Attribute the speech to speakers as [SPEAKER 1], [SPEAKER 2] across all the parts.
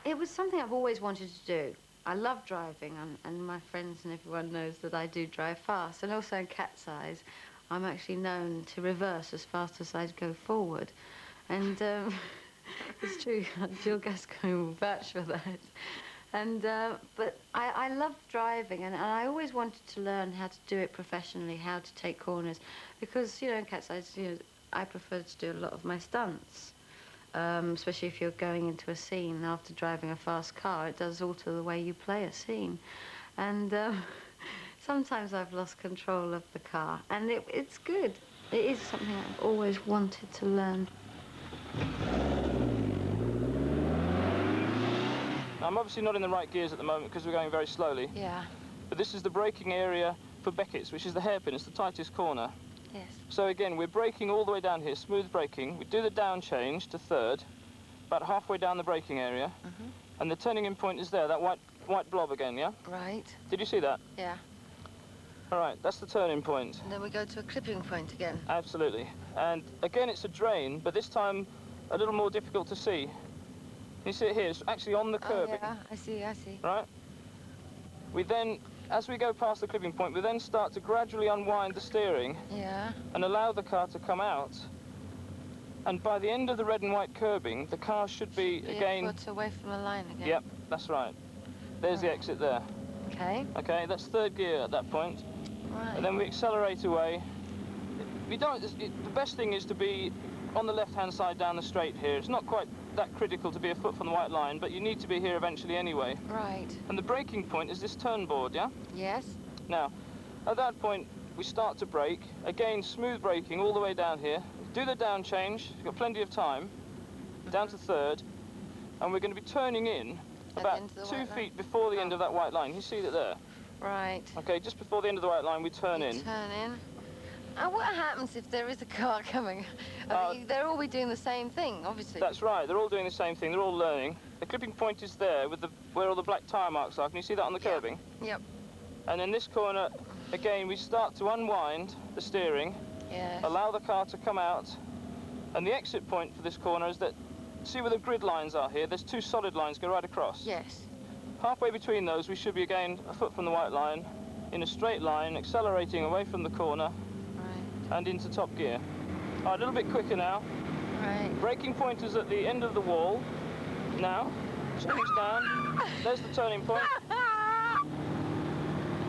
[SPEAKER 1] It was something I've always wanted to do. I love driving, and my friends and everyone knows that I do drive fast. And also in Cat's Eyes, I'm actually known to reverse as fast as I go forward. And it's true, Jill Gascoigne will vouch for that. And, but I love driving, and I always wanted to learn how to do it professionally, how to take corners. Because, in Cat's Eyes, I prefer to do a lot of my stunts. Especially if you're going into a scene after driving a fast car, it does alter the way you play a scene. And sometimes I've lost control of the car, and it's good. It is something I've always wanted to learn.
[SPEAKER 2] I'm obviously not in the right gears at the moment because we're going very slowly.
[SPEAKER 1] Yeah.
[SPEAKER 2] But this is the braking area for Beckett's, which is the hairpin. It's the tightest corner.
[SPEAKER 1] Yes.
[SPEAKER 2] So again, we're braking all the way down here, smooth braking. We do the down change to third, about halfway down the braking area.
[SPEAKER 1] Mm-hmm.
[SPEAKER 2] And the turning in point is there, that white blob again, yeah?
[SPEAKER 1] Right.
[SPEAKER 2] Did you see that?
[SPEAKER 1] Yeah.
[SPEAKER 2] All right, that's the turning point.
[SPEAKER 1] And then we go to a clipping point again.
[SPEAKER 2] Absolutely. And again, it's a drain, but this time a little more difficult to see. You see it here, it's actually on the curbing.
[SPEAKER 1] Oh, yeah, I see.
[SPEAKER 2] Right? We then, as we go past the clipping point, we then start to gradually unwind the steering.
[SPEAKER 1] Yeah.
[SPEAKER 2] And allow the car to come out. And by the end of the red and white curbing, the car should be again...
[SPEAKER 1] Foot away from the line again.
[SPEAKER 2] Yep, that's right. There's the exit there.
[SPEAKER 1] Okay.
[SPEAKER 2] Okay, that's third gear at that point.
[SPEAKER 1] Right.
[SPEAKER 2] And then we accelerate away. The best thing is to be on the left-hand side down the straight here. It's not quite that critical to be a foot from the white line, but you need to be here eventually anyway.
[SPEAKER 1] Right.
[SPEAKER 2] And the braking point is this turn board, yeah?
[SPEAKER 1] Yes.
[SPEAKER 2] Now, at that point, we start to brake. Again, smooth braking all the way down here. Do the down change. You've got plenty of time. Down to third. And we're going to be turning in about 2 feet before the end of that white line. You see that there?
[SPEAKER 1] Right.
[SPEAKER 2] Okay, just before the end of the white line, we turn in.
[SPEAKER 1] Turn in. And what happens if there is a car coming? They'll all be doing the same thing, obviously.
[SPEAKER 2] That's right. They're all doing the same thing. They're all learning. The clipping point is there with where all the black tyre marks are. Can you see that on the curbing?
[SPEAKER 1] Yep.
[SPEAKER 2] And in this corner, again, we start to unwind the steering.
[SPEAKER 1] Yes.
[SPEAKER 2] Allow the car to come out. And the exit point for this corner is that, see where the grid lines are here? There's 2 solid lines go right across.
[SPEAKER 1] Yes.
[SPEAKER 2] Halfway between those, we should be again a foot from the white line, in a straight line, accelerating away from the corner.
[SPEAKER 1] Right.
[SPEAKER 2] And into top gear. All right, a little bit quicker now.
[SPEAKER 1] Right.
[SPEAKER 2] Braking point is at the end of the wall. Now, change down. There's the turning point.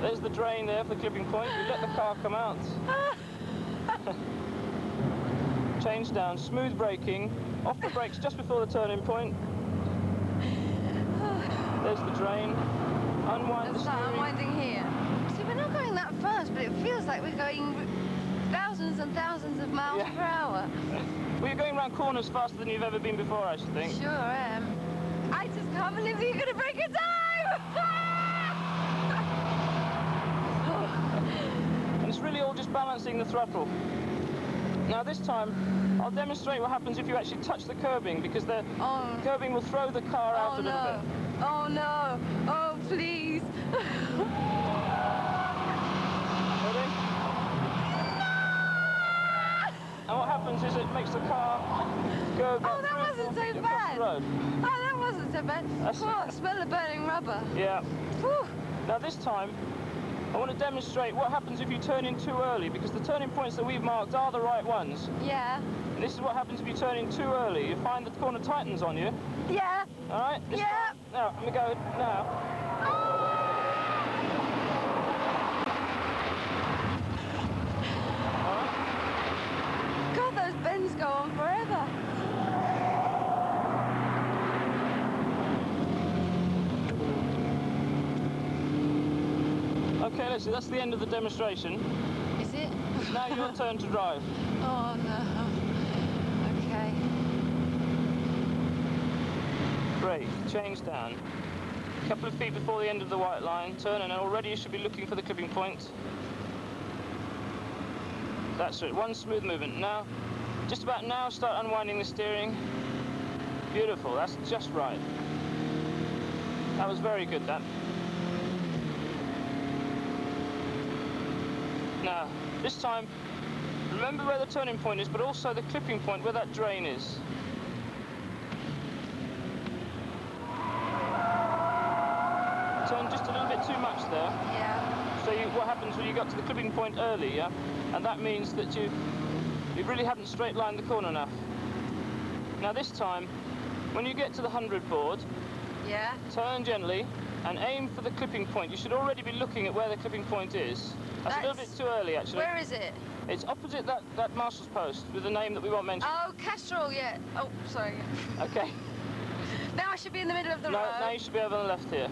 [SPEAKER 2] There's the drain there for the clipping point. We let the car come out. Change down, smooth braking. Off the brakes just before the turning point. There's the drain. Unwind the steering.
[SPEAKER 1] Unwinding here. See, we're not going that fast, but it feels like we're going thousands and thousands of miles per hour.
[SPEAKER 2] Well, you're going around corners faster than you've ever been before, I should think.
[SPEAKER 1] Sure am. I just can't believe that you're going to break a time!
[SPEAKER 2] And it's really all just balancing the throttle. Now this time, I'll demonstrate what happens if you actually touch the curbing, because the curbing will throw the car out a little bit.
[SPEAKER 1] Oh no! Oh please!
[SPEAKER 2] Ready? And what happens is it makes the car go about
[SPEAKER 1] that wasn't so bad.
[SPEAKER 2] road.
[SPEAKER 1] Oh, that wasn't so bad. Oh, smell the burning rubber.
[SPEAKER 2] Yeah.
[SPEAKER 1] Whew.
[SPEAKER 2] Now this time, I want to demonstrate what happens if you turn in too early, because the turning points that we've marked are the right ones.
[SPEAKER 1] Yeah.
[SPEAKER 2] And this is what happens if you turn in too early. You find that the corner tightens on you.
[SPEAKER 1] Yeah.
[SPEAKER 2] All right?
[SPEAKER 1] Yeah.
[SPEAKER 2] Now, let me go now. All right.
[SPEAKER 1] God, those bends go on forever.
[SPEAKER 2] Okay, let's see, that's the end of the demonstration.
[SPEAKER 1] Is it?
[SPEAKER 2] It's now your turn to drive.
[SPEAKER 1] Oh, no. Okay.
[SPEAKER 2] Brake, change down. A couple of feet before the end of the white line, turn, and already you should be looking for the clipping point. That's it, one smooth movement. Now, just about now, start unwinding the steering. Beautiful, that's just right. That was very good, that. Now, this time, remember where the turning point is, but also the clipping point where that drain is. turned just a little bit too much there.
[SPEAKER 1] Yeah.
[SPEAKER 2] So what happens when you got to the clipping point early, yeah? And that means that you really haven't straight lined the corner enough. Now this time, when you get to the 100 board,
[SPEAKER 1] Yeah.
[SPEAKER 2] turn gently and aim for the clipping point. You should already be looking at where the clipping point is. That's a little bit too early, actually.
[SPEAKER 1] Where is it?
[SPEAKER 2] It's opposite that marshal's post with the name that we won't mention.
[SPEAKER 1] Oh, Castrol, yeah. Oh, sorry.
[SPEAKER 2] Okay.
[SPEAKER 1] Now I should be in the middle of the road.
[SPEAKER 2] Now you should be over on the left here.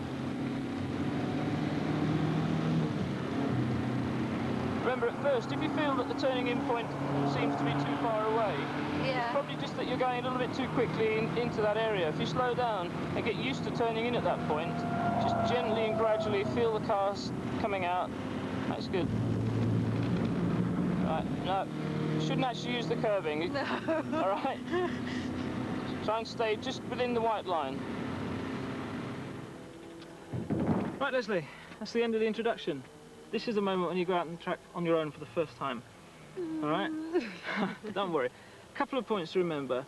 [SPEAKER 2] Remember, at first, if you feel that the turning in point seems to be too far away,
[SPEAKER 1] Yeah.
[SPEAKER 2] it's probably just that you're going a little bit too quickly into that area. If you slow down and get used to turning in at that point, just gently and gradually feel the cars coming out. That's good. Right, no, you shouldn't actually use the curbing.
[SPEAKER 1] No.
[SPEAKER 2] All right? Try and stay just within the white line. Right, Leslie, that's the end of the introduction. This is the moment when you go out on the track on your own for the first time. All right? Don't worry. A couple of points to remember.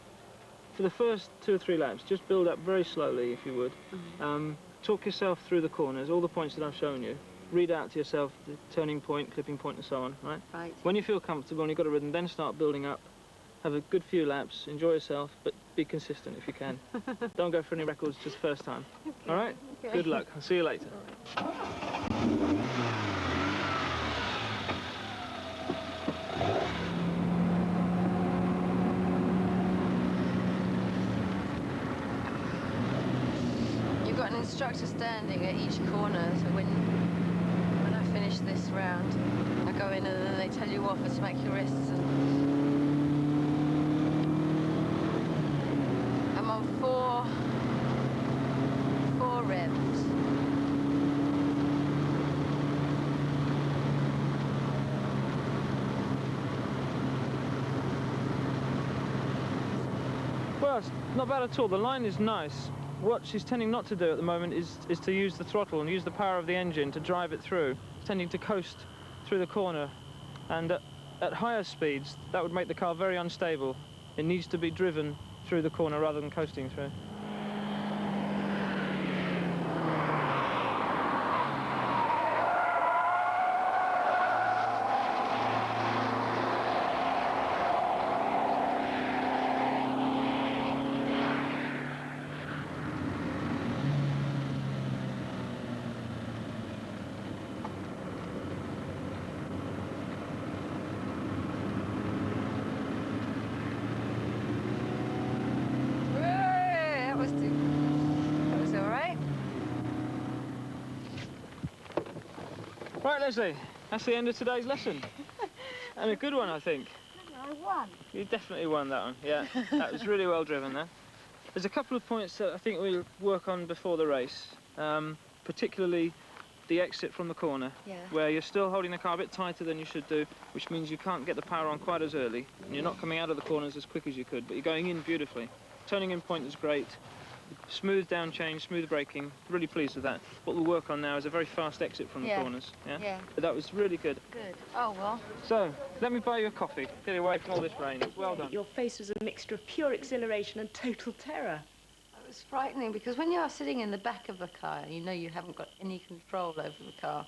[SPEAKER 2] For the first 2 or 3 laps, just build up very slowly, if you would. Talk yourself through the corners, all the points that I've shown you. Read out to yourself the turning point, clipping point, and so on, right?
[SPEAKER 1] Right.
[SPEAKER 2] When you feel comfortable and you've got a rhythm, then start building up. Have a good few laps, enjoy yourself, but be consistent if you can. Don't go for any records just first time. Okay. All right?
[SPEAKER 1] Okay.
[SPEAKER 2] Good luck. I'll see you later.
[SPEAKER 1] You've got an instructor standing at each corner, so when I finish this round, I go in and then they tell you off and smack your wrists. And I'm on four revs.
[SPEAKER 2] Well, it's not bad at all. The line is nice. What she's tending not to do at the moment is to use the throttle and use the power of the engine to drive it through. It's tending to coast through the corner. And at higher speeds, that would make the car very unstable. It needs to be driven through the corner rather than coasting through.
[SPEAKER 1] That was all right.
[SPEAKER 2] Right, Leslie, that's the end of today's lesson. And a good one, I think.
[SPEAKER 1] I won.
[SPEAKER 2] You definitely won that one, yeah. That was really well driven there. There's a couple of points that I think we'll work on before the race, particularly the exit from the corner, where you're still holding the car a bit tighter than you should do, which means you can't get the power on quite as early, and you're not coming out of the corners as quick as you could, but you're going in beautifully. Turning in point is great. Smooth down change, smooth braking, really pleased with that. What we'll work on now is a very fast exit from the corners. Yeah? But that was really good.
[SPEAKER 1] Good. Oh, well.
[SPEAKER 2] So, let me buy you a coffee. Get away from all this rain. Well done.
[SPEAKER 3] Your face was a mixture of pure exhilaration and total terror.
[SPEAKER 1] It was frightening because when you are sitting in the back of the car, you know you haven't got any control over the car,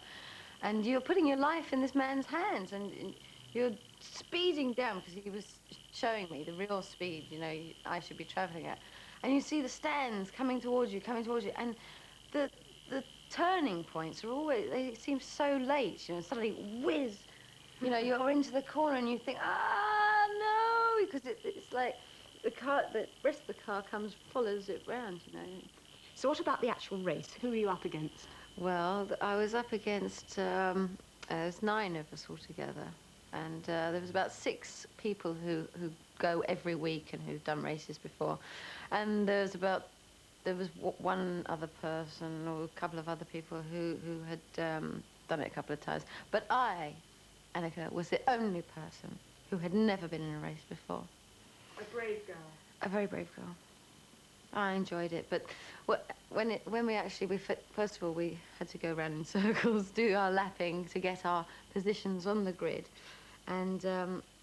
[SPEAKER 1] and you're putting your life in this man's hands, and you're speeding down because he was showing me the real speed, you know, I should be travelling at. And you see the stands coming towards you, and the turning points are always, they seem so late, you know, suddenly whiz, you know, you're into the corner and you think, ah, no, because it's like the rest of the car follows it round, you know.
[SPEAKER 3] So what about the actual race? Who were you up against?
[SPEAKER 1] Well, I was up against, there's 9 of us altogether, and there was about 6 people who go every week and who've done races before. And there was one other person or a couple of other people who had done it a couple of times. But I, Annika, was the only person who had never been in a race before.
[SPEAKER 3] A brave girl.
[SPEAKER 1] A very brave girl. I enjoyed it, but when we first of all, we had to go around in circles, do our lapping to get our positions on the grid. And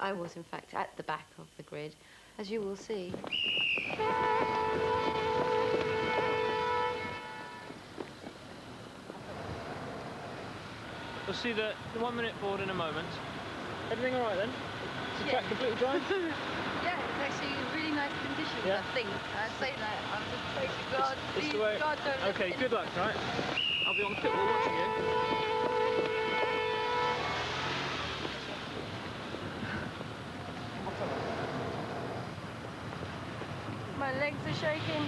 [SPEAKER 1] I was, in fact, at the back of the grid, as you will see.
[SPEAKER 2] We'll see the 1 minute forward in a moment. Everything all right then? Is the track completely dry?
[SPEAKER 1] Yeah, it's actually in really nice conditions,
[SPEAKER 2] Yeah.
[SPEAKER 1] I think. I say that, I'm just praying to God,
[SPEAKER 2] It's
[SPEAKER 1] please,
[SPEAKER 2] the way.
[SPEAKER 1] God, don't let
[SPEAKER 2] Okay,
[SPEAKER 1] me-
[SPEAKER 2] good luck, right? I'll be on the pit wall watching you.
[SPEAKER 1] My legs are shaking.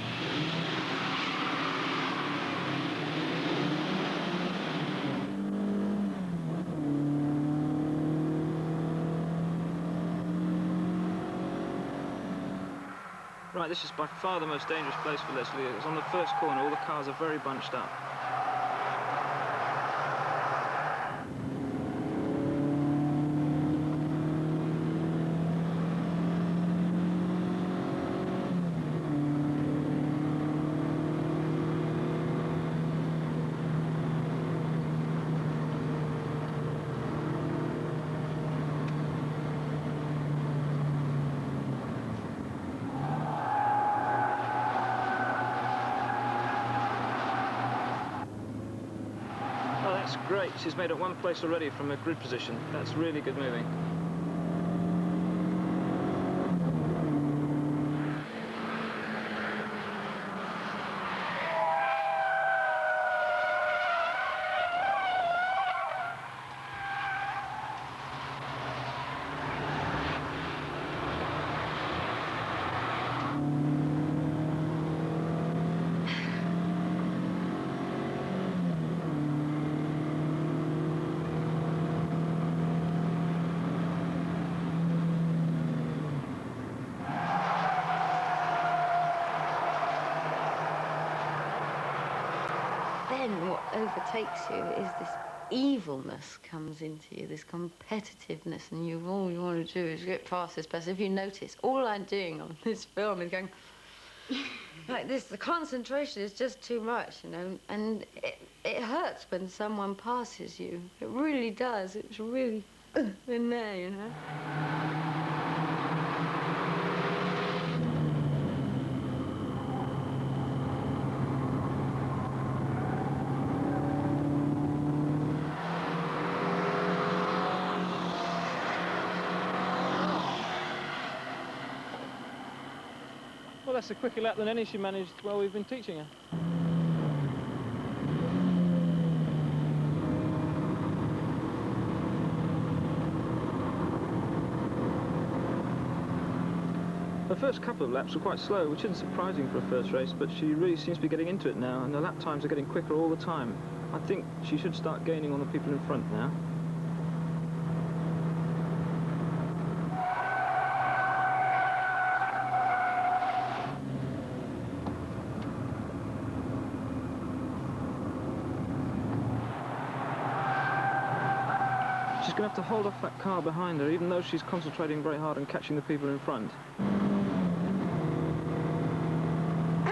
[SPEAKER 2] Right, this is by far the most dangerous place for Leslie. It's on the first corner, all the cars are very bunched up. Oh, that's great. She's made it one place already from a grid position. That's really good moving.
[SPEAKER 1] Then what overtakes you is this evilness comes into you, this competitiveness, and all you want to do is get past this person. If you notice, all I'm doing on this film is going like this. The concentration is just too much, you know, and it hurts when someone passes you. It really does. It's really in there, you know.
[SPEAKER 2] Well, that's a quicker lap than any she managed while we've been teaching her. Her first couple of laps were quite slow, which isn't surprising for a first race, but she really seems to be getting into it now, and the lap times are getting quicker all the time. I think she should start gaining on the people in front now. She's going to have to hold off that car behind her, even though she's concentrating very hard on catching the people in front.
[SPEAKER 1] I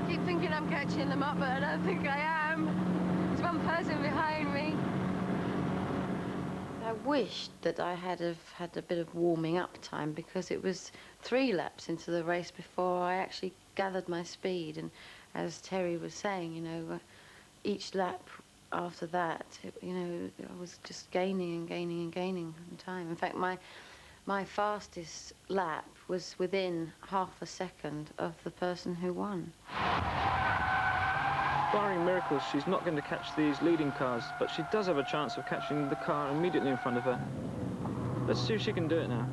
[SPEAKER 1] keep thinking I'm catching them up, but I don't think I am. There's one person behind me. I wished that I had had a bit of warming up time, because it was 3 laps into the race before I actually gathered my speed. And as Terry was saying, you know, each lap after that, you know, I was just gaining and gaining and gaining in time. In fact, my fastest lap was within half a second of the person who won.
[SPEAKER 2] Barring miracles, she's not going to catch these leading cars, but she does have a chance of catching the car immediately in front of her. Let's see if she can do it now.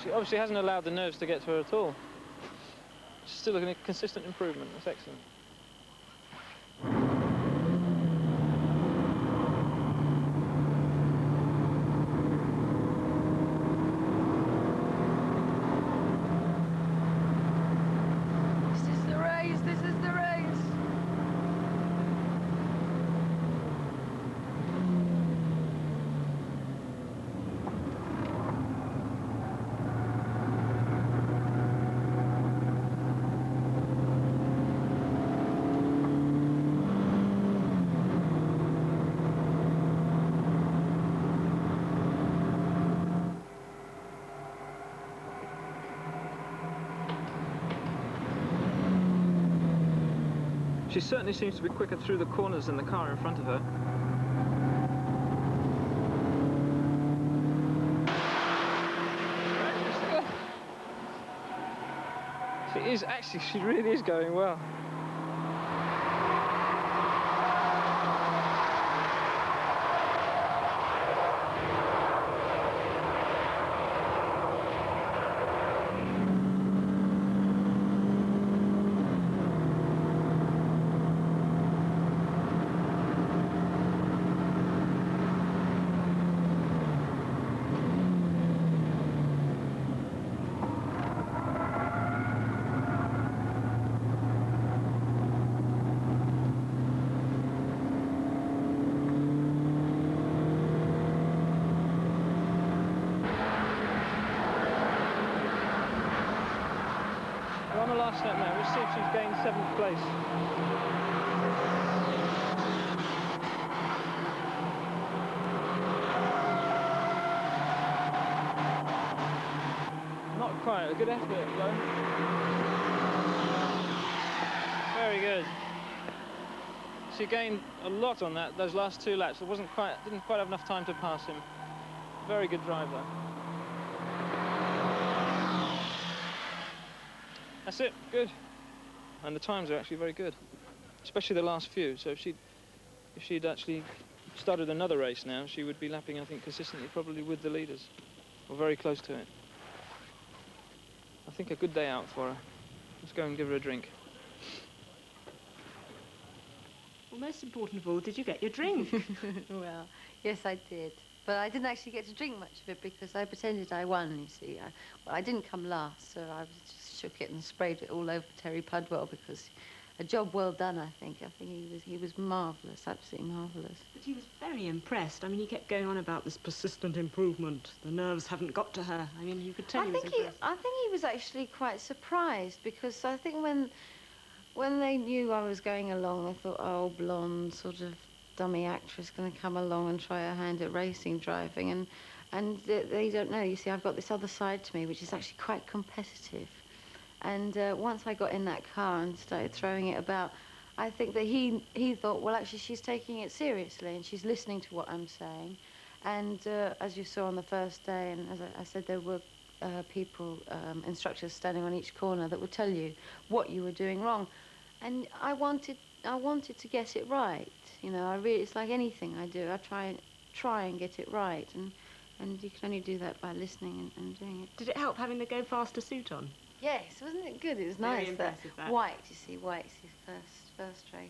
[SPEAKER 2] She obviously hasn't allowed the nerves to get to her at all. She's still looking at consistent improvement. That's excellent.
[SPEAKER 1] This is the race, this is the race.
[SPEAKER 2] She certainly seems to be quicker through the corners than the car in front of her. She really is going well. We're on the last lap now. We'll see if she's gained 7th place. Not quite. A good effort, though. Very good. She gained a lot on those last 2 laps. It didn't quite have enough time to pass him. Very good driver. That's it, good. And the times are actually very good, especially the last few. So if she'd actually started another race now, she would be lapping, I think, consistently, probably with the leaders, or very close to it. I think a good day out for her. Let's go and give her a drink.
[SPEAKER 3] Well, most important of all, did you get your drink?
[SPEAKER 1] Well, yes, I did. But I didn't actually get to drink much of it because I pretended I won, you see. Well, I didn't come last, so I just shook it and sprayed it all over Terry Pudwell because a job well done, I think. I think he was marvellous, absolutely marvellous.
[SPEAKER 3] But he was very impressed. I mean, he kept going on about this persistent improvement. The nerves haven't got to her. I mean, you could tell he was impressed.
[SPEAKER 1] I think he was actually quite surprised because I think when they knew I was going along, they thought, oh, blonde, sort of dummy actress going to come along and try her hand at racing driving, and they don't know. You see, I've got this other side to me, which is actually quite competitive. And once I got in that car and started throwing it about, I think that he thought, well, actually, she's taking it seriously and she's listening to what I'm saying. And as you saw on the first day, and as I said, there were people, instructors standing on each corner that would tell you what you were doing wrong. And I wanted to get it right. You know, it's like anything I do. I try and get it right, and you can only do that by listening and doing it.
[SPEAKER 3] Did it help having the Go Faster suit on?
[SPEAKER 1] Yes, wasn't it good? It was
[SPEAKER 3] Very
[SPEAKER 1] nice.
[SPEAKER 3] impressive, that.
[SPEAKER 1] White, you see, white's his first race.